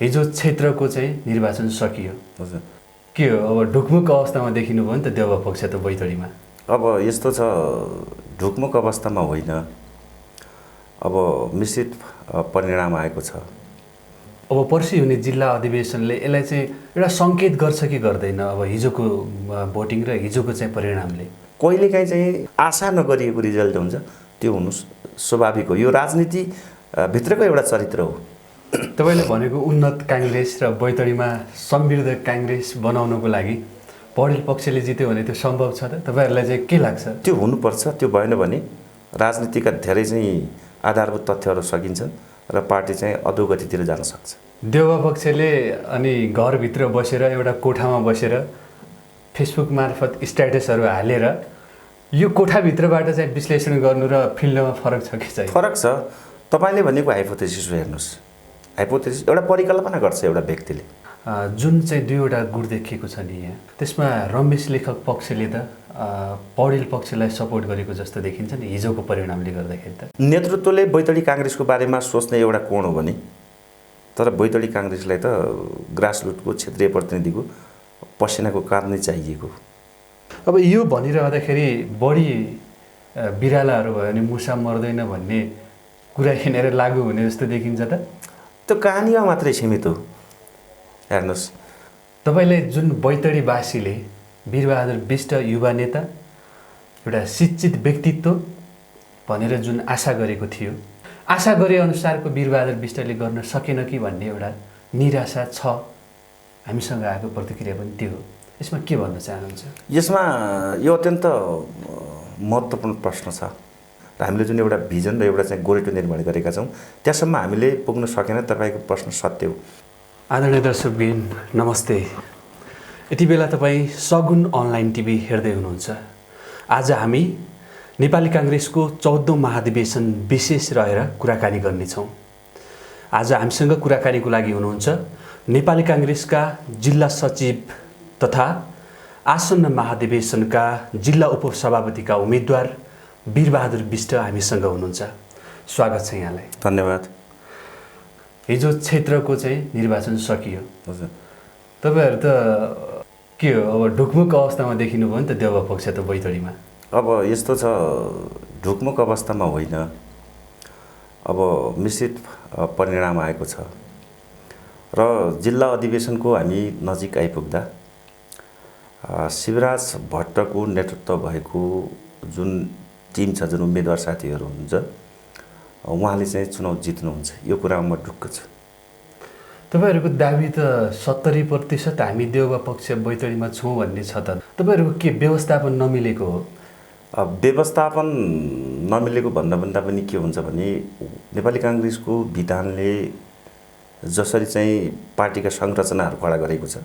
हिजो क्षेत्रको चाहिँ निर्वाचन सकियो। हजुर के हो अब ढुकमुक अवस्थामा देखिनु भयो नि त देउवा पक्ष त बैतडीमा। अब यस्तो छ, ढुकमुक अवस्थामा होइन, अब मिश्रित परिणाम आएको छ। अब पर्सि हुने जिल्ला अधिवेशनले यसलाई चाहिँ एउटा सङ्केत गर्छ कि गर्दैन? अब हिजोको भोटिङ र हिजोको चाहिँ परिणामले कहिलेकाहीँ चाहिँ आशा नगरिएको रिजल्ट हुन्छ, त्यो हुनु स्वाभाविक हो। यो राजनीति भित्रको एउटा चरित्र हो। तपाईँले भनेको उन्नत काङ्ग्रेस र बैतडीमा समृद्ध काङ्ग्रेस बनाउनको लागि पौडेल पक्षले जित्यो भने त्यो सम्भव छ त? तपाईँहरूलाई चाहिँ के लाग्छ? त्यो हुनुपर्छ। त्यो भएन भने राजनीतिका धेरै चाहिँ आधारभूत तथ्यहरू सकिन्छन् र पार्टी चाहिँ अधोगतितिर जान सक्छ। देउवा पक्षले अनि घरभित्र बसेर एउटा कोठामा बसेर फेसबुक मार्फत स्ट्याटसहरू हालेर यो कोठाभित्रबाट चाहिँ विश्लेषण गर्नु र फिल्डमा फरक छ कि चाहिँ? फरक छ। तपाईँले भनेको हाइपोथेसिस हेर्नुहोस्, हाइपोथेसिस एउटा परिकल्पना गर्छ एउटा व्यक्तिले। जुन चाहिँ दुईवटा गुट देखिएको छ नि यहाँ, त्यसमा रमेश लेखक पक्षले त पौडेल पक्षलाई सपोर्ट गरेको जस्तो देखिन्छ नि हिजोको परिणामले गर्दाखेरि त। नेतृत्वले बैतडी काङ्ग्रेसको बारेमा सोच्ने एउटा कोण हो भने, तर बैतडी काङ्ग्रेसलाई त ग्रासरुटको क्षेत्रीय प्रतिनिधिको पसिनाको कारण नै चाहिएको। अब यो भनिरहँदाखेरि बढी बिरालाहरू भयो भने मुसा मर्दैन भन्ने कुरा हिँडेर लागु हुने जस्तो देखिन्छ त? त्यो कहानीमा मात्रै सीमित हो। हेर्नुहोस्, तपाईँले जुन बैतडीवासीले वीरबहादुर बिष्ट युवा नेता, एउटा शिक्षित व्यक्तित्व भनेर जुन आशा गरेको थियो, आशा गरे अनुसारको वीरबहादुर बिष्टले गर्न सकेन कि भन्ने एउटा निराशा छ। हामीसँग आएको प्रतिक्रिया पनि त्यो हो। यसमा के भन्न चाहनुहुन्छ? यसमा यो अत्यन्त महत्त्वपूर्ण प्रश्न छ र हामीले जुन एउटा भिजन र एउटा चाहिँ गोरेटो निर्माण गरेका छौँ त्यहाँसम्म हामीले पुग्न सकेन। तपाईँको प्रश्न सत्य हो। आदरणीय दर्शकबिन नमस्ते। यति बेला तपाईँ सगुन अनलाइन टिभी हेर्दै हुनुहुन्छ। आज हामी नेपाली काङ्ग्रेसको 14औं महाधिवेशन विशेष रहेर कुराकानी गर्नेछौँ। आज हामीसँग कुराकानीको लागि हुनुहुन्छ नेपाली काङ्ग्रेसका जिल्ला सचिव तथा आसन्न महाधिवेशनका जिल्ला उपसभापतिका उम्मेदवार वीरबहादुर बिष्ट हामीसँग हुनुहुन्छ। स्वागत छ यहाँलाई। धन्यवाद। हिजो क्षेत्रको चाहिँ निर्वाचन सकियो। हजुर तपाईँहरू त के हो अब ढुकमुक अवस्थामा देखिनु भयो नि त देउवा पक्ष त बैतडीमा। अब यस्तो छ, ढुकमुक अवस्थामा होइन, अब मिश्रित परिणाम आएको छ र जिल्ला अधिवेशनको हामी नजिक आइपुग्दा शिवराज भट्टको नेतृत्व भएको जुन टिम छ, जुन उम्मेदवार साथीहरू हुनुहुन्छ, उहाँले चाहिँ चुनाव जित्नुहुन्छ। यो कुरामा म ढुक्क छु। तपाईँहरूको दाबी त 70% हामी देउवा पक्ष बैतडीमा छौँ भन्ने छ त। तपाईँहरूको के व्यवस्थापन नमिलेको हो? व्यवस्थापन नमिलेको भन्दा पनि के हुन्छ भने नेपाली काङ्ग्रेसको विधानले जसरी चाहिँ पार्टीका संरचनाहरू खडा गरेको छ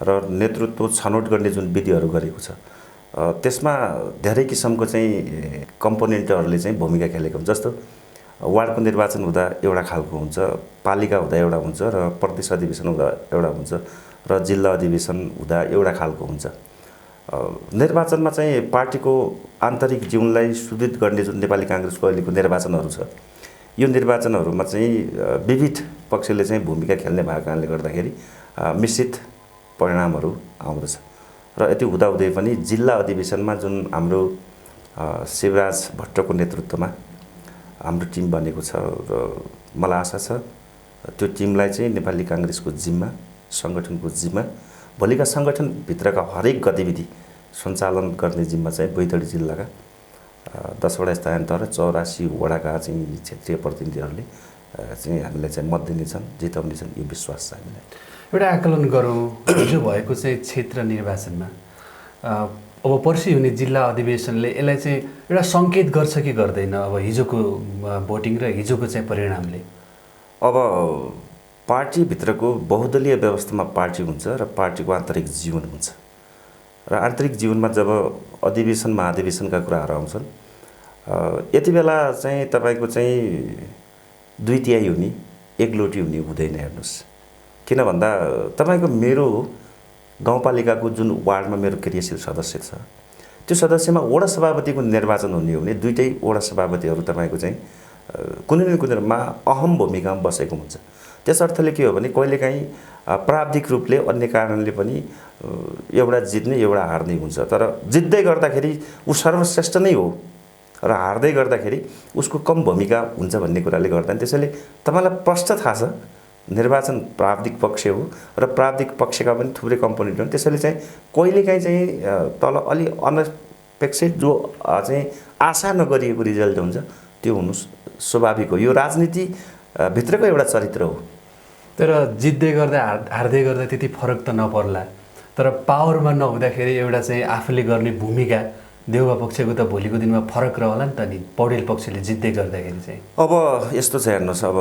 र नेतृत्व छनौट गर्ने जुन विधिहरू गरेको छ त्यसमा धेरै किसिमको चाहिँ कम्पोनेन्टहरूले चाहिँ भूमिका खेलेको हुन्छ। जस्तो वार्डको निर्वाचन हुँदा एउटा खालको हुन्छ, पालिका हुँदा एउटा हुन्छ र प्रदेश अधिवेशन हुँदा एउटा हुन्छ र जिल्ला अधिवेशन हुँदा एउटा खालको हुन्छ। निर्वाचनमा चाहिँ पार्टीको आन्तरिक जीवनलाई सुदृढ गर्ने जुन नेपाली काङ्ग्रेसको अहिलेको निर्वाचनहरू छ, यो निर्वाचनहरूमा चाहिँ विविध पक्षले चाहिँ भूमिका खेल्ने भएको कारणले गर्दाखेरि मिश्रित परिणामहरू आउँदछ र यति हुँदाहुँदै पनि जिल्ला अधिवेशनमा जुन हाम्रो शिवराज भट्टको नेतृत्वमा हाम्रो टिम बनेको छ र मलाई आशा छ त्यो टिमलाई चाहिँ नेपाली काङ्ग्रेसको जिम्मा, सङ्गठनको जिम्मा, भोलिका सङ्गठनभित्रका हरेक गतिविधि सञ्चालन गर्ने जिम्मा चाहिँ बैतडी जिल्लाका 10वटा स्थानीय तह र 84 वडाका चाहिँ क्षेत्रीय प्रतिनिधिहरूले चाहिँ हामीलाई चाहिँ मत दिनेछन्, जिताउनेछन्, यो विश्वास छ हामीलाई। एउटा आकलन गरौँ, हिजो भएको चाहिँ क्षेत्र निर्वाचनमा अब पर्सि हुने जिल्ला अधिवेशनले यसलाई चाहिँ एउटा सङ्केत गर्छ कि गर्दैन? अब हिजोको भोटिङ र हिजोको चाहिँ परिणामले अब पार्टीभित्रको बहुदलीय व्यवस्थामा पार्टी हुन्छ र पार्टीको आन्तरिक जीवन हुन्छ र आन्तरिक जीवनमा जब अधिवेशन महाधिवेशनका कुराहरू आउँछन् यति बेला चाहिँ तपाईँको चाहिँ 2/3 हुने, 1/3 हुने हुँदैन। हेर्नुहोस्, किन भन्दा तपाईँको मेरो गाउँपालिकाको जुन वार्डमा मेरो क्रियाशील सदस्य छ त्यो सदस्यमा वडा सभापतिको निर्वाचन हुने हो भने दुईटै वडा सभापतिहरू तपाईँको चाहिँ कुनै न कुनैमा अहम भूमिकामा बसेको हुन्छ। त्यस अर्थले के हो भने कहिलेकाहीँ प्राविधिक रूपले अन्य कारणले पनि एउटा जित्ने एउटा हार्ने हुन्छ, तर जित्दै गर्दाखेरि ऊ सर्वश्रेष्ठ नै हो र हार्दै गर्दाखेरि उसको कम भूमिका हुन्छ भन्ने कुराले गर्दा। त्यसैले तपाईँलाई प्रश्न थाहा छ निर्वाचन प्राविधिक पक्ष हो र प्राविधिक पक्षका पनि थुप्रै कम्पोनेन्ट हुन्। त्यसैले चाहिँ कहिलेकाहीँ चाहिँ तल अलि अनपेक्षित जो चाहिँ आशा नगरिएको रिजल्ट हुन्छ त्यो हुनु स्वाभाविक हो। यो राजनीति भित्रको एउटा चरित्र हो। तर जित्दै गर्दा हार्दै गर्दा त्यति फरक त नपर्ला, तर पावरमा नहुँदाखेरि एउटा चाहिँ आफूले गर्ने भूमिका देउवा पक्षको त भोलिको दिनमा फरक रहला नि त नि, पौडेल पक्षले जित्दै गर्दाखेरि चाहिँ। अब यस्तो छ हेर्नुहोस्, अब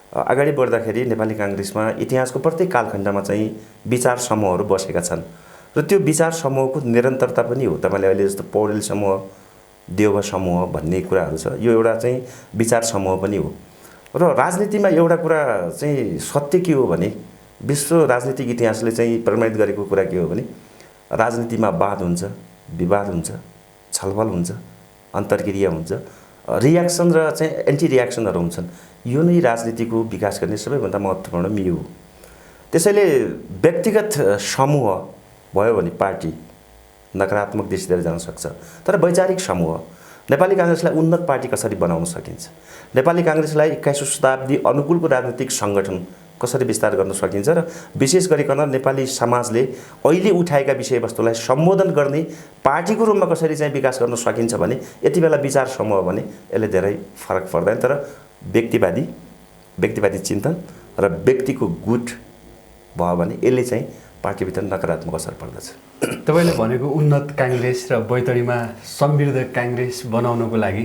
अगाडि बढ्दाखेरि नेपाली काङ्ग्रेसमा इतिहासको प्रत्येक कालखण्डमा चाहिँ विचार समूहहरू बसेका छन् र त्यो विचार समूहको निरन्तरता पनि हो। तपाईँले अहिले जस्तो पौडेल समूह, देउवा समूह भन्ने कुराहरू छ, यो एउटा चाहिँ विचार समूह पनि हो। र राजनीतिमा एउटा कुरा चाहिँ सत्य के हो भने विश्व राजनीतिक इतिहासले चाहिँ प्रमाणित गरेको कुरा के हो भने राजनीतिमा वाद हुन्छ, विवाद हुन्छ, छलफल हुन्छ, अन्तर्क्रिया हुन्छ, रियाक्सन र चाहिँ एन्टी रियाक्सनहरू हुन्छन्। यो नै राजनीतिको विकास गर्ने सबैभन्दा महत्त्वपूर्ण मियो हो। त्यसैले व्यक्तिगत समूह भयो भने पार्टी नकारात्मक दिशातिर जान सक्छ, तर वैचारिक समूह नेपाली काङ्ग्रेसलाई उन्नत पार्टी कसरी बनाउन सकिन्छ, नेपाली काङ्ग्रेसलाई 21औं शताब्दी अनुकूलको राजनीतिक सङ्गठन कसरी विस्तार गर्न सकिन्छ र विशेष गरिकन नेपाली समाजले अहिले उठाएका विषयवस्तुलाई सम्बोधन गर्ने पार्टीको रूपमा कसरी चाहिँ विकास गर्न सकिन्छ भने यति बेला विचार समूह भने यसले धेरै फरक पर्दैन। तर व्यक्तिवादी चिन्तन र व्यक्तिको गुट भयो भने यसले चाहिँ पार्टीभित्र नकारात्मक असर पर्दछ। तपाईँले भनेको उन्नत काङ्ग्रेस र बैतडीमा समृद्ध काङ्ग्रेस बनाउनको लागि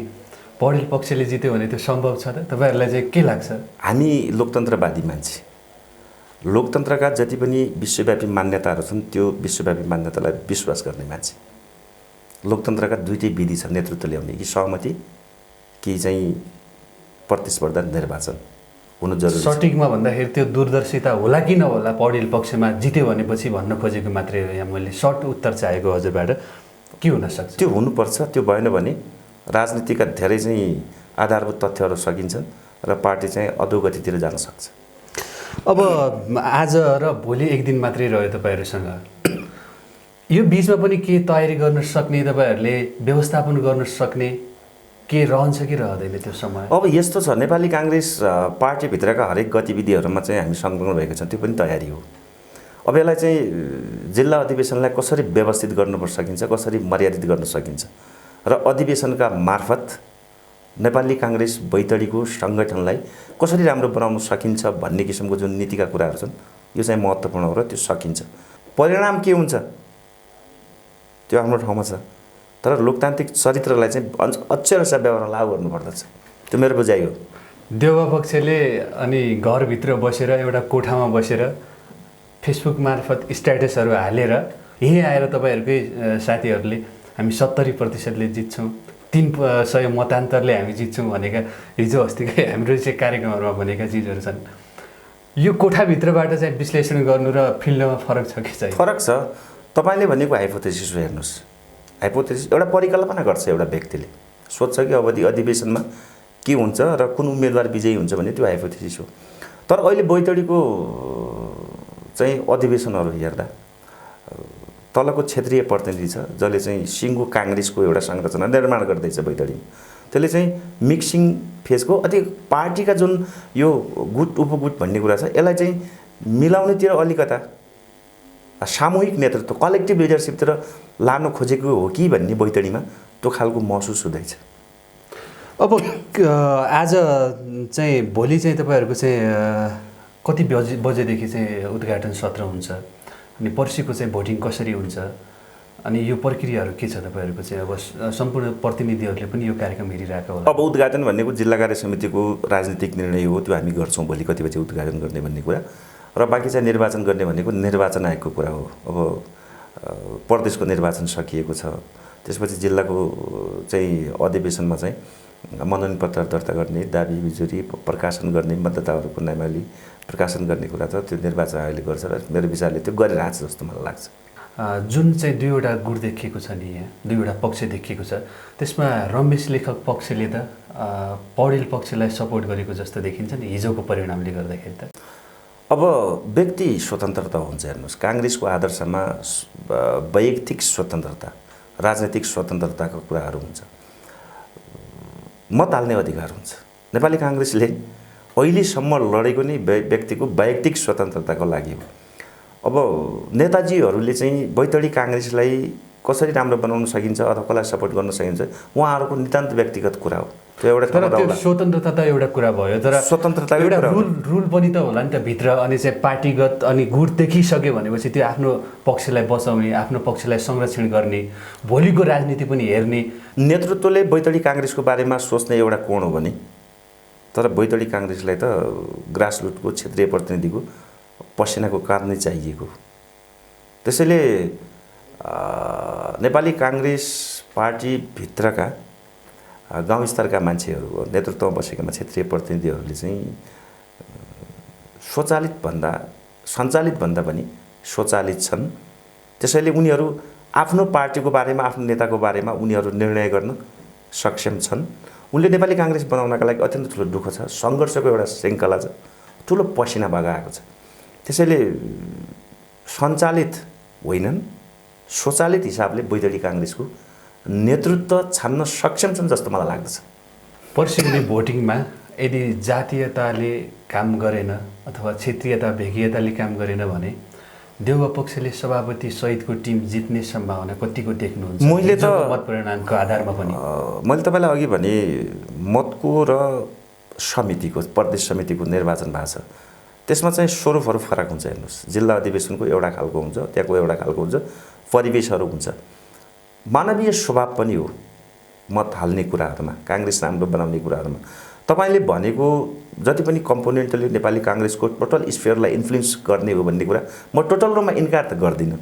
पौडेल पक्षले जित्यो भने त्यो सम्भव छ त? तपाईँहरूलाई चाहिँ के लाग्छ? हामी लोकतन्त्रवादी मान्छे, लोकतन्त्रका जति पनि विश्वव्यापी मान्यताहरू छन् त्यो विश्वव्यापी मान्यतालाई विश्वास गर्ने मान्छे। लोकतन्त्रका दुईटै विधि छ नेतृत्व ल्याउने, कि सहमति कि चाहिँ प्रतिस्पर्धा निर्वाचन हुनु जरुरी छ। सटिकमा भन्दाखेरि त्यो दूरदर्शिता होला कि नहोला पौडेल पक्षमा जित्यो भनेपछि भन्न खोजेको मात्रै हो। यहाँ मैले सर्ट उत्तर चाहेको हजुरबाट के हुनसक्छ? त्यो हुनुपर्छ। त्यो भएन भने राजनीतिका धेरै चाहिँ आधारभूत तथ्यहरू सकिन्छन् र पार्टी चाहिँ अधोगतितिर जान सक्छ। अब आज र भोलि एक दिन मात्रै रह्यो तपाईँहरूसँग, यो बिचमा पनि के तयारी गर्न सक्ने, तपाईँहरूले व्यवस्थापन गर्न सक्ने के रहन्छ कि रहँदैन त्यो समय? अब यस्तो छ, नेपाली काङ्ग्रेस पार्टीभित्रका हरेक गतिविधिहरूमा चाहिँ हामी संलग्न भएका छौँ, त्यो पनि तयारी हो। अब यसलाई चाहिँ जिल्ला अधिवेशनलाई कसरी व्यवस्थित गर्न सकिन्छ, कसरी मर्यादित गर्न सकिन्छ र अधिवेशनका मार्फत नेपाली काङ्ग्रेस बैतडीको सङ्गठनलाई कसरी राम्रो बनाउन सकिन्छ भन्ने किसिमको जुन नीतिका कुराहरू छन् यो चाहिँ महत्त्वपूर्ण हो र त्यो सकिन्छ। परिणाम के हुन्छ त्यो आफ्नो ठाउँमा छ, तर लोकतान्त्रिक चरित्रलाई चाहिँ अक्षरशः व्यवहार लागू गर्नुपर्दछ, त्यो मेरो बुझाइ हो। देउवा पक्षले अनि घरभित्र बसेर एउटा कोठामा बसेर फेसबुक मार्फत स्ट्याटसहरू हालेर यहीँ आएर तपाईँहरूकै साथीहरूले हामी 70% जित्छौँ, 300 मतान्तरले हामी जित्छौँ भनेका हिजो अस्तिकै हाम्रो चाहिँ कार्यक्रमहरूमा भनेका चिजहरू छन्। यो कोठाभित्रबाट चाहिँ विश्लेषण गर्नु र फिल्डमा फरक छ कि चाहिँ? फरक छ। तपाईँले भनेको हाइपोथेसिस हो। हेर्नुहोस्, हाइपोथेसिस एउटा परिकल्पना गर्छ एउटा व्यक्तिले, सोध्छ कि अब अधिवेशनमा के हुन्छ र कुन उम्मेदवार विजयी हुन्छ भन्ने, त्यो हाइपोथेसिस हो। तर अहिले बैतडीको चाहिँ अधिवेशनहरू हेर्दा तलको क्षेत्रीय प्रतिनिधि छ जसले चाहिँ सिङ्गो काङ्ग्रेसको एउटा संरचना निर्माण गर्दैछ बैतडीमा, त्यसले चाहिँ मिक्सिङ फेजको अति पार्टीका जुन यो गुट उपगुट भन्ने कुरा छ यसलाई चाहिँ मिलाउनेतिर अलिकता सामूहिक नेतृत्व कलेक्टिभ लिडरसिपतिर लानु खोजेको हो कि भन्ने बैतडीमा त्यो खालको महसुस हुँदैछ। अब आज चाहिँ भोलि चाहिँ तपाईँहरूको चाहिँ कति बजेदेखि चाहिँ उद्घाटन सत्र हुन्छ अनि पर्सिको चाहिँ भोटिङ कसरी हुन्छ अनि यो प्रक्रियाहरू के छ तपाईँहरूको चाहिँ? अब सम्पूर्ण प्रतिनिधिहरूले पनि यो कार्यक्रम हेरिरहेको होला। अब उद्घाटन भनेको जिल्ला कार्य समितिको राजनीतिक निर्णय हो, त्यो हामी गर्छौँ भोलि कति बजे उद्घाटन गर्ने भन्ने कुरा, र बाँकी चाहिँ निर्वाचन गर्ने भनेको निर्वाचन आयोगको कुरा हो। अब प्रदेशको निर्वाचन सकिएको छ, त्यसपछि जिल्लाको चाहिँ अधिवेशनमा चाहिँ मनोनयन पत्र दर्ता गर्ने, दाबी बिजुरी प्रकाशन गर्ने, मतदाताहरूको नामावली प्रकाशन गर्ने कुरा त त्यो निर्वाचन आयोगले गर्छ र मेरो विचारले त्यो गरिरहेको छ जस्तो मलाई लाग्छ। जुन चाहिँ दुईवटा गुट देखिएको छ नि यहाँ, दुईवटा पक्ष देखिएको छ, त्यसमा रमेश लेखक पक्षले त पौडेल पक्षलाई सपोर्ट गरेको जस्तो देखिन्छ नि हिजोको परिणामले गर्दाखेरि त। अब व्यक्ति स्वतन्त्रता हुन्छ। हेर्नुहोस्, काङ्ग्रेसको आदर्शमा वैयक्तिक स्वतन्त्रता, राजनैतिक स्वतन्त्रताको कुराहरू हुन्छ, मत हाल्ने अधिकार हुन्छ। नेपाली काङ्ग्रेसले अहिलेसम्म लडेको नै व्यक्तिको वैयक्तिक स्वतन्त्रताको लागि हो। अब नेताजीहरूले चाहिँ बैतडी काङ्ग्रेसलाई कसरी राम्रो बनाउन सकिन्छ अथवा कसलाई सपोर्ट गर्न सकिन्छ उहाँहरूको नितान्त व्यक्तिगत कुरा हो। त्यो एउटा तर त्यो स्वतन्त्रता त एउटा कुरा भयो, तर स्वतन्त्रता एउटा रुल पनि त होला नि त भित्र। अनि चाहिँ पार्टीगत अनि गुट देखिसक्यो भनेपछि त्यो आफ्नो पक्षलाई बचाउने, आफ्नो पक्षलाई संरक्षण गर्ने, भोलिको राजनीति पनि हेर्ने नेतृत्वले बैतडी काङ्ग्रेसको बारेमा सोच्ने एउटा कोण हो भने, तर बैतडी काङ्ग्रेसलाई त ग्रासरुटको क्षेत्रीय प्रतिनिधिको पसिनाको काम नै चाहिएको। त्यसैले नेपाली काङ्ग्रेस पार्टीभित्रका गाउँ स्तरका मान्छेहरू, नेतृत्वमा बसेकामा क्षेत्रीय प्रतिनिधिहरूले चाहिँ सञ्चालित भन्दा पनि स्वचालित छन्। त्यसैले उनीहरू आफ्नो पार्टीको बारेमा, आफ्नो नेताको बारेमा उनीहरू निर्णय गर्न सक्षम छन्। उनले नेपाली काङ्ग्रेस बनाउनका लागि अत्यन्त ठुलो दुःख छ, सङ्घर्षको एउटा श्रृङ्खला छ, ठुलो पसिना बगाएको छ। त्यसैले सञ्चालित होइनन्, स्वचालित हिसाबले बैतडी काङ्ग्रेसको नेतृत्व छान्न सक्षम छन् जस्तो मलाई लाग्दछ। पर्सिउने भोटिङमा यदि जातीयताले काम गरेन अथवा क्षेत्रीयता भेगीयताले काम गरेन भने देउवा पक्षले सभापति सहितको टिम जित्ने सम्भावना कतिको देख्नुहुन्छ? मैले त मत परिणामको आधारमा पनि मैले तपाईँलाई अघि भने मतको र समितिको, प्रदेश समितिको निर्वाचन भएको छ, त्यसमा चाहिँ स्वरूपहरू फरक हुन्छ। हेर्नुहोस्, जिल्ला अधिवेशनको एउटा खालको हुन्छ, त्यहाँको एउटा खालको हुन्छ, परिवेशहरू हुन्छ, मानवीय स्वभाव पनि हो मत हाल्ने कुराहरूमा, काङ्ग्रेस राम्रो बनाउने कुराहरूमा। तपाईँले भनेको जति पनि कम्पोनेन्टले नेपाली काङ्ग्रेसको टोटल स्फियरलाई इन्फ्लुएन्स गर्ने हो भन्ने कुरा म टोटल रूपमा इन्कार त गर्दिनँ।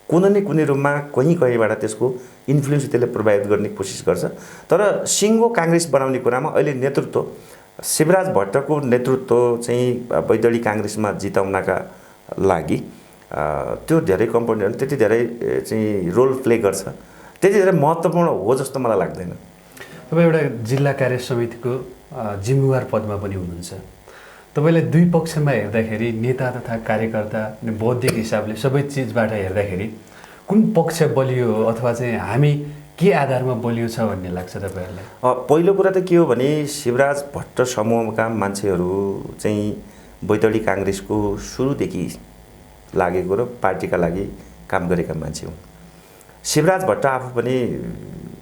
कुनै न कुनै रूपमा कहीँबाट त्यसको इन्फ्लुएन्स त्यसले प्रभावित गर्ने कोसिस गर्छ। तर सिङ्गो काङ्ग्रेस बनाउने कुरामा अहिले नेतृत्व शिवराज भट्टको नेतृत्व चाहिँ बैतडी काङ्ग्रेसमा जिताउनका लागि त्यो धेरै कम्पोनेन्ट त्यति धेरै चाहिँ रोल प्ले गर्छ, त्यति धेरै महत्त्वपूर्ण हो जस्तो मलाई लाग्दैन। तपाईँ एउटा जिल्ला कार्य समितिको जिम्मेवार पदमा पनि हुनुहुन्छ। तपाईँलाई दुई पक्षमा हेर्दाखेरि, नेता तथा कार्यकर्ता बौद्धिक हिसाबले सबै चिजबाट हेर्दाखेरि कुन पक्ष बलियो हो अथवा चाहिँ हामी के आधारमा बलियो छ भन्ने लाग्छ तपाईँहरूलाई? पहिलो कुरा त के हो भने शिवराज भट्ट समूहका मान्छेहरू चाहिँ बैतडी काङ्ग्रेसको सुरुदेखि लागेको र पार्टीका लागि काम गरेका मान्छे हुन्। शिवराज भट्ट आफू पनि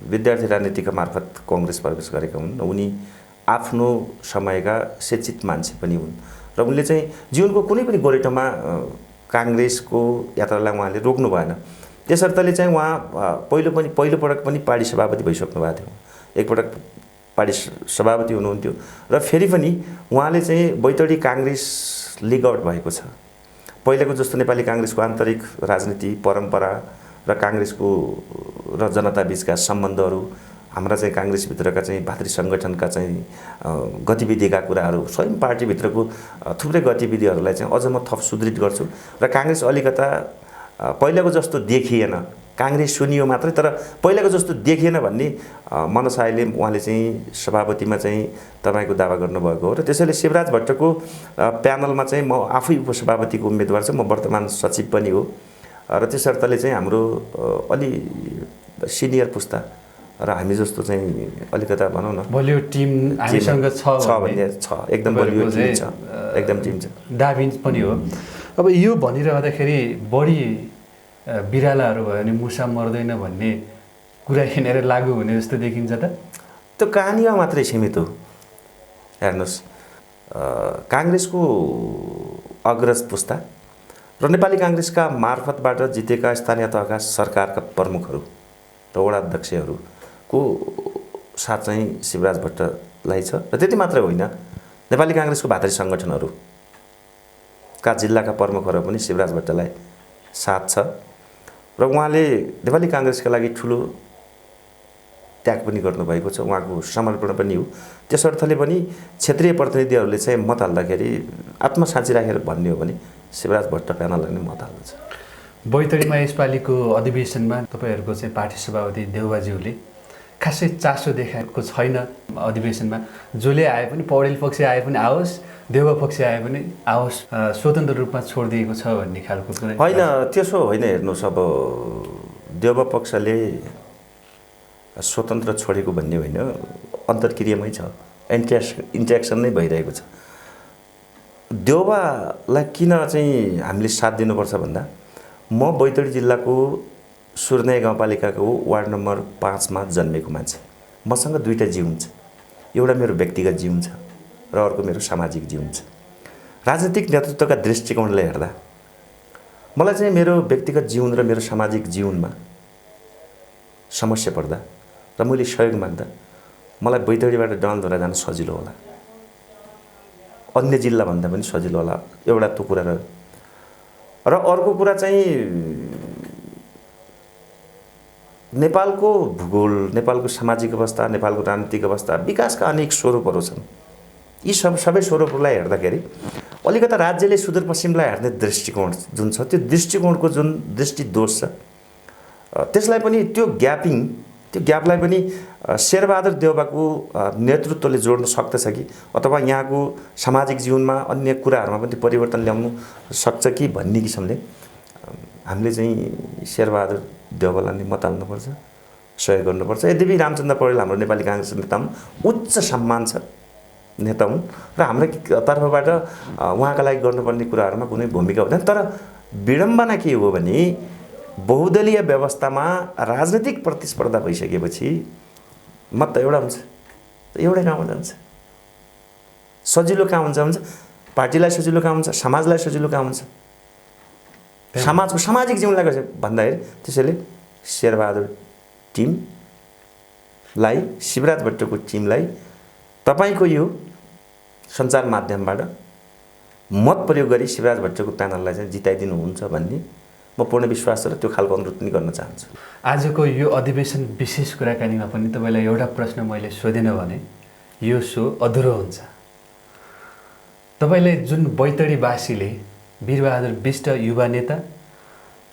विद्यार्थी राजनीतिका मार्फत कङ्ग्रेस प्रवेश गरेका हुन्। उनी आफ्नो समयका शिक्षित मान्छे पनि हुन् र उनले चाहिँ जीवनको कुनै पनि गोरेटोमा काङ्ग्रेसको यात्रालाई उहाँले रोक्नु भएन। त्यसर्थले चाहिँ उहाँ पहिलोपटक पनि पार्टी सभापति भइसक्नु भएको थियो, एकपटक पार्टी सभापति हुनुहुन्थ्यो र फेरि पनि उहाँले चाहिँ बैतडी काङ्ग्रेस लिग आउट भएको छ। पहिलेको जस्तो नेपाली काङ्ग्रेसको आन्तरिक राजनीति परम्परा र काङ्ग्रेसको र जनता बिचका सम्बन्धहरू, हाम्रा चाहिँ काङ्ग्रेसभित्रका चाहिँ भातृ सङ्गठनका चाहिँ गतिविधिका कुराहरू, स्वयं पार्टीभित्रको थुप्रै गतिविधिहरूलाई चाहिँ अझ म थप सुदृढ गर्छु र काङ्ग्रेस अलिकता पहिलाको जस्तो देखिएन, काङ्ग्रेस सुनियो मात्रै तर पहिलाको जस्तो देखिएन भन्ने मनसायले उहाँले चाहिँ सभापतिमा चाहिँ तपाईँको दावा गर्नुभएको हो। र त्यसैले शिवराज भट्टको प्यानलमा चाहिँ म आफै उपसभापतिको उम्मेदवार छु, म वर्तमान सचिव पनि हो र त्यसर्थले चाहिँ हाम्रो अलि सिनियर पुस्ता र हामी जस्तो चाहिँ अलिकता भनौँ न बलियो टिम हामीसँग छ भन्ने छ, एकदम बलियो टिम छ, एकदम टिम छ, दाबी पनि हो। अब यो भनिरहँदाखेरि बढी बिरालाहरू भयो भने मुसा मर्दैन भन्ने कुरा यहाँनिर लागु हुने जस्तो देखिन्छ त? त्यो कहानीमा मात्रै सीमित हो। हेर्नुहोस्, काङ्ग्रेसको अग्रज पुस्ता र नेपाली काङ्ग्रेसका मार्फतबाट जितेका स्थानीय तहका सरकारका प्रमुखहरू र वडा अध्यक्षहरूको साथ चाहिँ शिवराज भट्टलाई छ र त्यति मात्रै होइन, नेपाली काङ्ग्रेसको भातृ सङ्गठनहरूका जिल्लाका प्रमुखहरू पनि शिवराज भट्टलाई साथ छ र उहाँले नेपाली काङ्ग्रेसका लागि ठुलो त्याग पनि गर्नुभएको छ, उहाँको समर्पण पनि हो। त्यस अर्थले पनि क्षेत्रीय प्रतिनिधिहरूले चाहिँ मत हाल्दाखेरि आत्मसाक्षी राखेर भन्ने हो भने शिवराज भट्ट प्यानललाई नै मत हाल्दछ। बैतडीमा यसपालिको अधिवेशनमा तपाईँहरूको चाहिँ पार्टी सभापति देउबाज्यूले खासै चासो देखाएको छैन अधिवेशनमा। जसले आए पनि, पौडेल पक्ष आए पनि आओस्, देउबा पक्ष आए पनि आओस्, स्वतन्त्र रूपमा छोडिदिएको छ भन्ने खालको कुनै होइन। त्यसो होइन, हेर्नुहोस्, अब देउबा पक्षले स्वतन्त्र छोडेको भन्ने होइन, अन्तर्क्रियामै छ, इन्ट्रेक्सन नै भइरहेको छ। देउबालाई किन चाहिँ हामीले साथ दिनुपर्छ भन्दा, म बैतडी जिल्लाको सुर्नेया गाउँपालिकाको वार्ड नम्बर 5 मा जन्मेको मान्छे। मसँग दुईवटा जीवन छ, एउटा मेरो व्यक्तिगत जीवन छ र अर्को मेरो सामाजिक जीवन छ। राजनीतिक नेतृत्वका दृष्टिकोणले हेर्दा मलाई चाहिँ मेरो व्यक्तिगत जीवन र मेरो सामाजिक जीवनमा समस्या पर्दा र मैले सहयोग माग्दा मलाई बैतडीबाट डनलधुरा जान सजिलो होला, अन्य जिल्लाभन्दा पनि सजिलो होला, एउटा त्यो कुरा रह्यो। र अर्को कुरा चाहिँ नेपालको भूगोल, नेपालको सामाजिक अवस्था, नेपालको राजनीतिक अवस्था, विकासका अनेक स्वरूपहरू छन्। यी सबै स्वरूपहरूलाई हेर्दाखेरि अलिकता राज्यले सुदूरपश्चिमलाई हेर्ने दृष्टिकोण जुन छ, त्यो दृष्टिकोणको जुन दृष्टिदोष छ, त्यसलाई पनि त्यो ग्यापलाई पनि शेरबहादुर देउबाको नेतृत्वले जोड्न सक्दछ कि, अथवा यहाँको सामाजिक जीवनमा अन्य कुराहरूमा पनि परिवर्तन ल्याउनु सक्छ कि भन्ने किसिमले हामीले चाहिँ शेरबहादुर देउबालाई नै मत हाल्नुपर्छ, सहयोग गर्नुपर्छ। यद्यपि रामचन्द्र पौडेल हाम्रो नेपाली काङ्ग्रेस नेता हुन्, उच्च सम्मान छ नेता हुन् र हाम्रो तर्फबाट उहाँका लागि गर्नुपर्ने कुराहरूमा कुनै भूमिका हुँदैन। तर विडम्बना के हो भने बहुदलीय व्यवस्थामा राजनीतिक प्रतिस्पर्धा भइसकेपछि मत त एउटा हुन्छ, एउटै ठाउँमा जान्छ। सजिलो कहाँ हुन्छ भन्छ, पार्टीलाई सजिलो कहाँ हुन्छ, समाजलाई सजिलो कहाँ हुन्छ, समाजको सामाजिक जीवनलाई कसो भन्दाखेरि त्यसैले शेरबहादुर टिमलाई, शिवराज भट्टको टिमलाई तपाईँको यो सञ्चार माध्यमबाट मत प्रयोग गरी शिवराज भट्टको प्यानललाई चाहिँ जिताइदिनुहुन्छ भन्ने म पूर्ण विश्वास र त्यो खालको अनुरोध पनि गर्न चाहन्छु। आजको यो अधिवेशन विशेष कुराकानीमा पनि तपाईँलाई एउटा प्रश्न मैले सोधिनँ भने यो सो अधुरो हुन्छ। तपाईँले जुन बैतडीवासीले वीरबहादुर बिष्ट युवा नेता,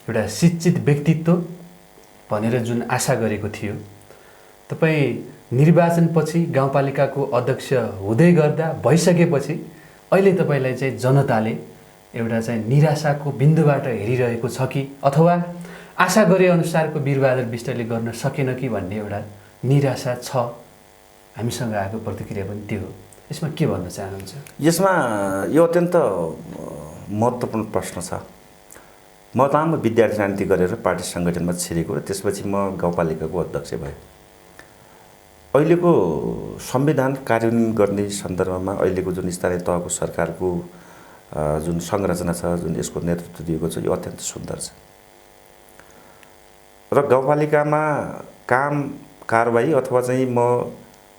एउटा शिक्षित व्यक्तित्व भनेर जुन आशा गरेको थियो, तपाईँ निर्वाचनपछि गाउँपालिकाको अध्यक्ष हुँदै गर्दा भइसकेपछि अहिले तपाईँलाई चाहिँ जनताले एउटा चाहिँ निराशाको बिन्दुबाट हेरिरहेको छ कि, अथवा आशा गरे अनुसारको वीरबहादुर बिष्टले गर्न सकेन कि भन्ने एउटा निराशा छ? हामीसँग आएको प्रतिक्रिया पनि त्यो हो। यसमा के भन्न चाहनुहुन्छ? यसमा यो अत्यन्त महत्त्वपूर्ण प्रश्न छ। म लामो विद्यार्थी राजनीति गरेर पार्टी सङ्गठनमा छिरेको र त्यसपछि म गाउँपालिकाको अध्यक्ष भएँ। अहिलेको संविधान कार्यान्वयन गर्ने सन्दर्भमा अहिलेको जुन स्थानीय तहको सरकारको जुन संरचना छ, जुन यसको नेतृत्व दिएको छ, यो अत्यन्त सुन्दर छ। र गाउँपालिकामा काम कारबाही अथवा चाहिँ म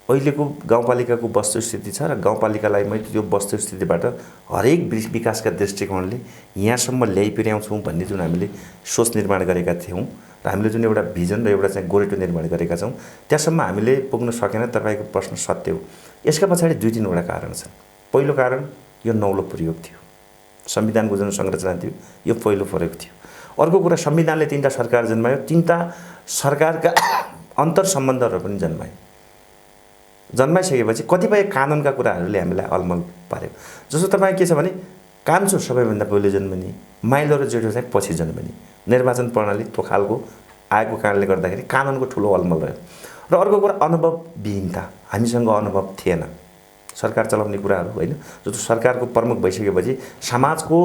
अहिलेको गाउँपालिकाको वस्तुस्थिति छ र गाउँपालिकालाई मैले त्यो वस्तुस्थितिबाट हरेक विकासका दृष्टिकोणले यहाँसम्म ल्याइ पुर्याउँछौँ भन्ने जुन हामीले सोच निर्माण गरेका थियौँ र हामीले जुन एउटा भिजन र एउटा चाहिँ गोरेटो निर्माण गरेका छौँ, त्यहाँसम्म हामीले पुग्न सकेन। तपाईँको प्रश्न सत्य हो। यसका पछाडि 2-3वटा कारण छन्। पहिलो कारण यो नौलो प्रयोग थियो, संविधानको जुन संरचना थियो यो पहिलो प्रयोग थियो। अर्को कुरा, संविधानले 3टा सरकार जन्मायो, 3टा सरकारका अन्तर सम्बन्धहरू पनि जन्माइसकेपछि कतिपय कानुनका कुराहरूले हामीलाई अलमल पार्यो। जस्तो तपाईँ के छ भने, कान्छो सबैभन्दा पहिले जन्मने, माइलो र जेठो चाहिँ पछि जन्मने, निर्वाचन प्रणाली त्यो खालको आएको कारणले गर्दाखेरि कानुनको ठुलो अलमल रह्यो। र अर्को कुरा अनुभवविहीनता, हामीसँग अनुभव थिएन सरकार चलाउने कुराहरू, होइन। जस्तो सरकारको प्रमुख भइसकेपछि समाजको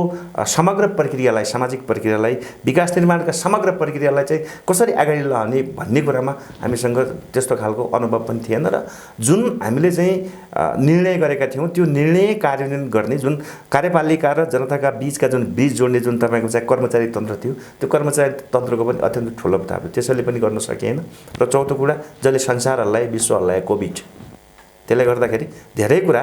समग्र प्रक्रियालाई, सामाजिक प्रक्रियालाई, विकास निर्माणका समग्र प्रक्रियालाई चाहिँ कसरी अगाडि लाने भन्ने कुरामा हामीसँग त्यस्तो खालको अनुभव पनि थिएन। र जुन हामीले चाहिँ निर्णय गरेका थियौँ त्यो निर्णय कार्यान्वयन गर्ने जुन कार्यपालिका र जनताका बिचका जुन बीच जोड्ने जुन तपाईँको चाहिँ कर्मचारी तन्त्र थियो, त्यो कर्मचारी तन्त्रको पनि अत्यन्त ठुलो अभाव थियो, त्यसैले पनि गर्न सकिएन। र चौथो कुरा, जसले संसार हल्लाए, विश्व हल्लाए, कोभिड, त्यसले गर्दाखेरि धेरै कुरा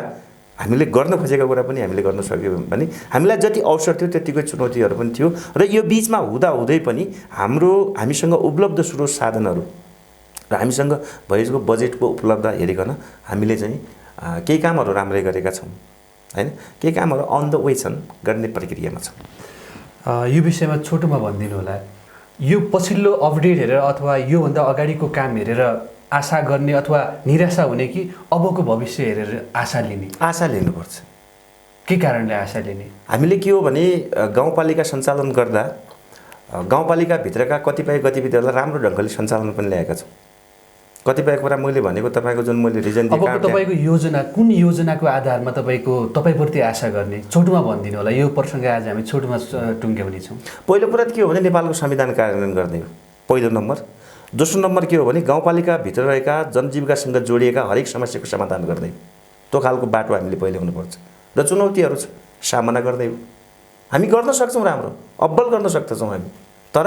हामीले गर्न खोजेका कुरा पनि हामीले गर्न सक्यौँ भने हामीलाई जति अवसर थियो त्यतिकै चुनौतीहरू पनि थियो। र यो बिचमा हुँदै पनि हामीसँग उपलब्ध स्रोत साधनहरू र हामीसँग भएको बजेटको उपलब्ध हेरिकन हामीले चाहिँ केही कामहरू राम्रै गरेका छौँ, होइन। केही कामहरू अन द वे छन्, गर्ने प्रक्रियामा छौँ। यो विषयमा छोटोमा भनिदिनु होला। यो पछिल्लो अपडेट हेरेर अथवा योभन्दा अगाडिको काम हेरेर आशा गर्ने अथवा निराशा हुने कि अबको भविष्य हेरेर आशा लिने? आशा लिनुपर्छ। के कारणले आशा लिने? हामीले के हो भने गाउँपालिका सञ्चालन गर्दा गाउँपालिकाभित्रका कतिपय गतिविधिहरूलाई राम्रो ढङ्गले सञ्चालन पनि ल्याएका छौँ। कतिपय कुरा मैले भनेको तपाईँको जुन मैले रिजन दिएँ, अब तपाईँको योजना कुन योजनाको आधारमा तपाईँप्रति आशा गर्ने? छोटोमा भनिदिनु होला। यो प्रसङ्ग आज हामी छोटोमा टुङ्ग्याउने छौँ। पहिलो कुरा के हो भने नेपालको संविधान कार्यान्वयन गर्ने हो पहिलो नम्बर। दोस्रो नम्बर के हो भने गाउँपालिकाभित्र रहेका जनजीविकासँग जोडिएका हरेक समस्याको समाधान गर्ने, त्यो खालको बाटो हामीले पहिले हुनुपर्छ। र चुनौतीहरू छ सामना गर्दै हो, हामी गर्न सक्छौँ, राम्रो अब्बल गर्न सक्छौँ हामी। तर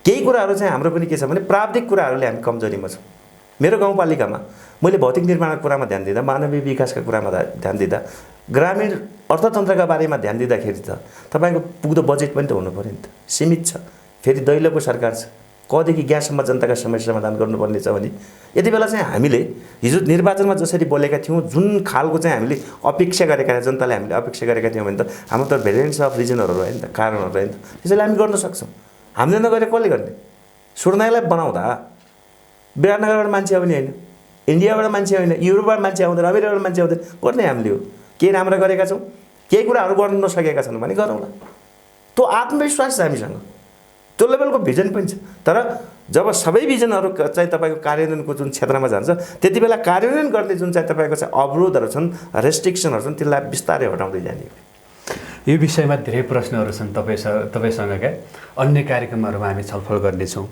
केही कुराहरू चाहिँ हाम्रो पनि के छ भने प्राविधिक कुराहरूले हामी कमजोरीमा छौँ। मेरो गाउँपालिकामा मैले भौतिक निर्माणको कुरामा ध्यान दिँदा, मानवीय विकासका कुरामा ध्यान दिँदा, ग्रामीण अर्थतन्त्रका बारेमा ध्यान दिँदाखेरि त तपाईँको पुग्दो बजेट पनि त हुनु पऱ्यो नि त, सीमित छ। फेरि दैलोको सरकार छ, कदेखि ग्याससम्म जनताका समस्या समाधान गर्नुपर्ने छ भने यति बेला चाहिँ हामीले हिजो निर्वाचनमा जसरी बोलेका थियौँ, जुन खालको चाहिँ हामीले अपेक्षा गरेका जनताले हामीले अपेक्षा गरेका थियौँ भने त हाम्रो त भेरिएन्ट्स अफ रिजनहरू रह्यो नि त, कारणहरू रह्यो नि त। त्यसैले हामी गर्न सक्छौँ। हामीले नगरे कसले गर्ने? सुर्नाईलाई बनाउँदा विराटनगरबाट मान्छे आउने होइन, इन्डियाबाट मान्छे होइन, युरोपबाट मान्छे आउँदैन, अमेरिकाबाट मान्छे आउँदैन, गर्ने हामीले हो। केही राम्रो गरेका छौँ, केही कुराहरू गर्न नसकेका छन् भने गरौँला। त्यो आत्मविश्वास छ हामीसँग, त्यो लेभलको भिजन पनि छ। तर जब सबै भिजनहरू चाहिँ तपाईँको कार्यान्वयनको जुन क्षेत्रमा जान्छ, त्यति बेला कार्यान्वयन गर्ने जुन चाहिँ तपाईँको चाहिँ अवरोधहरू छन्, रेस्ट्रिक्सनहरू छन्, त्यसलाई बिस्तारै हटाउँदै जाने। यो विषयमा धेरै प्रश्नहरू छन् तपाईँसँगका। अन्य कार्यक्रमहरूमा हामी छलफल गर्नेछौँ।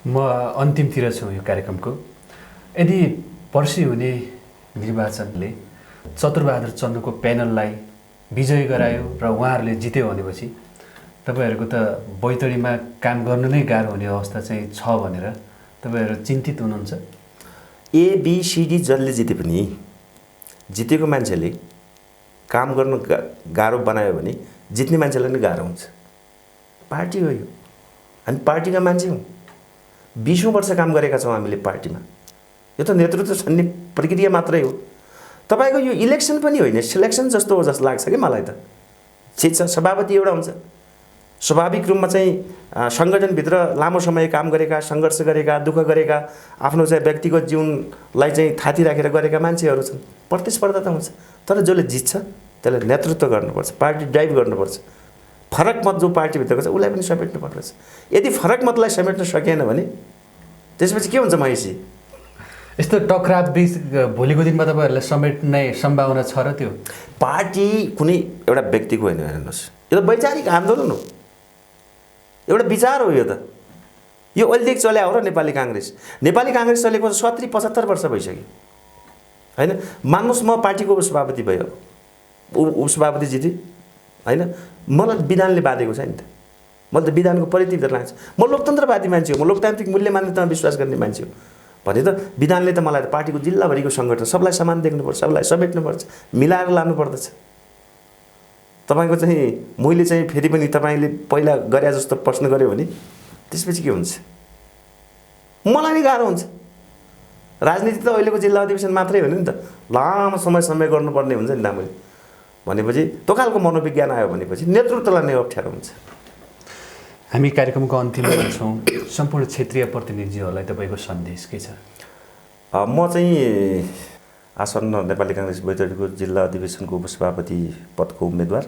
म अन्तिमतिर छु यो कार्यक्रमको। यदि पर्सि हुने निर्वाचनले चतुरबहादुर चन्नुको प्यानललाई विजय गरायो र उहाँहरूले जित्यो भनेपछि तपाईँहरूको त बैतडीमा काम गर्नु नै गाह्रो हुने अवस्था चाहिँ छ भनेर तपाईँहरू चिन्तित हुनुहुन्छ? एबिसिडी जसले जिते पनि जितेको मान्छेले काम गर्नु गाह्रो बनायो भने जित्ने मान्छेलाई नै गाह्रो हुन्छ। पार्टी हो यो, हामी पार्टीका मान्छे हौँ। 20औं वर्ष काम गरेका छौँ हामीले पार्टीमा। यो त नेतृत्व छन्ने प्रक्रिया मात्रै हो। तपाईँको यो इलेक्सन पनि होइन, सिलेक्सन जस्तो हो जस्तो लाग्छ कि मलाई त। ठिक छ, सभापति एउटा हुन्छ, स्वाभाविक रूपमा चाहिँ सङ्गठनभित्र लामो समय काम गरेका, सङ्घर्ष गरेका, दुःख गरेका, आफ्नो चाहिँ व्यक्तिगत जीवनलाई चाहिँ थाती राखेर गरेका मान्छेहरू छन्। प्रतिस्पर्धा त हुन्छ, तर जसले जित्छ त्यसले नेतृत्व गर्नुपर्छ, पार्टी ड्राइभ गर्नुपर्छ। फरक मत जो पार्टीभित्रको छ उसलाई पनि समेट्नु पर्छ। यदि फरक मतलाई समेट्न सकेन भने त्यसपछि के हुन्छ महेशी? यस्तो टकराव बिच भोलिको दिनमा तपाईँहरूलाई समेट्ने सम्भावना छ र? त्यो पार्टी कुनै एउटा व्यक्तिको होइन, हेर्नुहोस्, यो त वैचारिक आन्दोलन हो, एउटा विचार हो। यो त यो अहिलेदेखि चल्या हो र नेपाली काङ्ग्रेस। नेपाली काङ्ग्रेस चलेको 70-75 वर्ष भइसक्यो होइन। मान्नुहोस् म पार्टीको उपसभापति भयो, उपसभापति जितेँ होइन, मलाई विधानले बाँधेको छ नि त। मैले त विधानको परिधिभित्र लाग्छ। म लोकतन्त्रवादी मान्छे हो, म लोकतान्त्रिक मूल्य मान्यतामा विश्वास गर्ने मान्छे हो भने त विधानले त मलाई पार्टीको जिल्लाभरिको सङ्गठन सबलाई समान देख्नुपर्छ, सबलाई समेट्नुपर्छ, मिलाएर लानुपर्दछ। तपाईँको चाहिँ मैले चाहिँ फेरि पनि तपाईँले पहिला गरे जस्तो प्रश्न गऱ्यो भने त्यसपछि के हुन्छ? मलाई नै गाह्रो हुन्छ। राजनीति त अहिलेको जिल्ला अधिवेशन मात्रै हो नि त, लामो समय गर्नुपर्ने हुन्छ नि त। मैले भनेपछि त्यो खालको मनोविज्ञान आयो भनेपछि नेतृत्वलाई नै अप्ठ्यारो हुन्छ। हामी कार्यक्रमको अन्तिममा छौँ। सम्पूर्ण क्षेत्रीय प्रतिनिधिहरूलाई तपाईँको सन्देश के छ? म चाहिँ आसन्न नेपाली काङ्ग्रेस बैतडीको जिल्ला अधिवेशनको उपसभापति पदको उम्मेदवार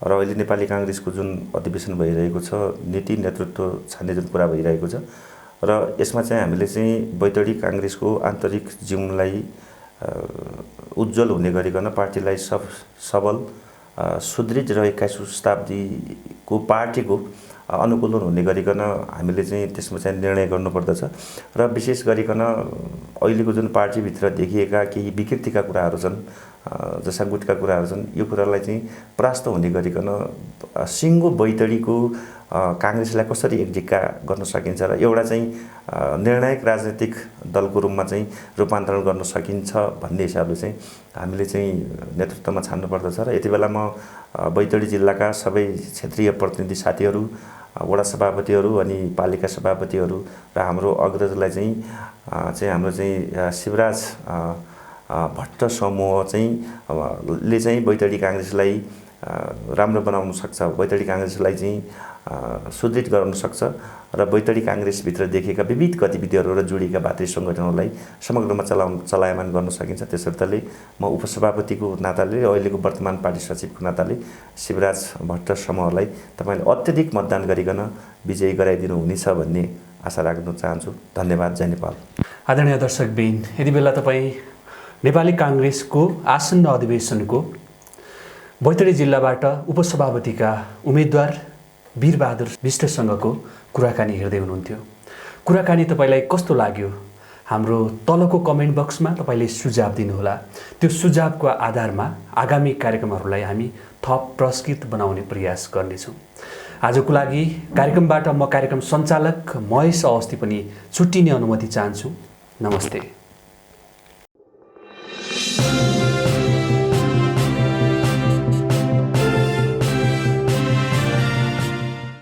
र अहिले नेपाली काङ्ग्रेसको जुन अधिवेशन भइरहेको छ, नीति नेतृत्व छान्ने जुन कुरा भइरहेको छ र यसमा चाहिँ हामीले चाहिँ बैतडी काङ्ग्रेसको आन्तरिक जीवनलाई उज्जवल हुने गरिकन पार्टीलाई सबल सुदृढ र 21औं शताब्दीको पार्टीको अनुकूलन हुने गरिकन हामीले चाहिँ त्यसमा चाहिँ निर्णय गर्नुपर्दछ। र विशेष गरिकन अहिलेको जुन पार्टीभित्र देखिएका केही विकृतिका कुराहरू छन्, जस्ता गुटका कुराहरू छन्, यो कुरालाई चाहिँ परास्त हुने गरिकन सिङ्गो बैतडीको काङ्ग्रेसलाई कसरी एकजिक्का गर्न सकिन्छ र एउटा चाहिँ निर्णायक राजनीतिक दलको रूपमा चाहिँ रूपान्तरण गर्न सकिन्छ भन्ने हिसाबले चाहिँ हामीले चाहिँ नेतृत्वमा छान्नुपर्दछ। र यति बेला म बैतडी जिल्लाका सबै क्षेत्रीय प्रतिनिधि साथीहरू, वडा सभापतिहरू अनि पालिका सभापतिहरू र हाम्रो अग्रजलाई चाहिँ हाम्रो चाहिँ शिवराज भट्ट समूह चाहिँ ले चाहिँ बैतडी काङ्ग्रेसलाई राम्रो बनाउन सक्छ, बैतडी काङ्ग्रेसलाई चाहिँ सुदृढ गराउन सक्छ र बैतडी काङ्ग्रेसभित्र देखिएका विविध गतिविधिहरू र जोडिएका भातृ सङ्गठनहरूलाई समग्रमा चलायमान गर्न सकिन्छ। त्यसर्थले म उपसभापतिको नाताले अहिलेको वर्तमान पार्टी सचिवको नाताले शिवराज भट्ट समूहलाई तपाईँले अत्यधिक मतदान गरिकन विजयी गराइदिनु हुनेछ भन्ने आशा राख्न चाहन्छु। धन्यवाद। जय नेपाल। आदरणीय दर्शकबिन, यति बेला तपाईँ नेपाली काङ्ग्रेसको आसन्न अधिवेशनको बैतडी जिल्लाबाट उपसभापतिका उम्मेदवार वीरबहादुर विष्टसँगको कुराकानी हेर्दै हुनुहुन्थ्यो। कुराकानी तपाईँलाई कस्तो लाग्यो? हाम्रो तलको कमेन्ट बक्समा तपाईँले सुझाव दिनुहोला। त्यो सुझावको आधारमा आगामी कार्यक्रमहरूलाई हामी थप प्रस्कृत बनाउने प्रयास गर्नेछौँ। आजको लागि कार्यक्रमबाट म कार्यक्रम सञ्चालक महेश अवस्थी पनि छुट्टिने अनुमति चाहन्छु। नमस्ते।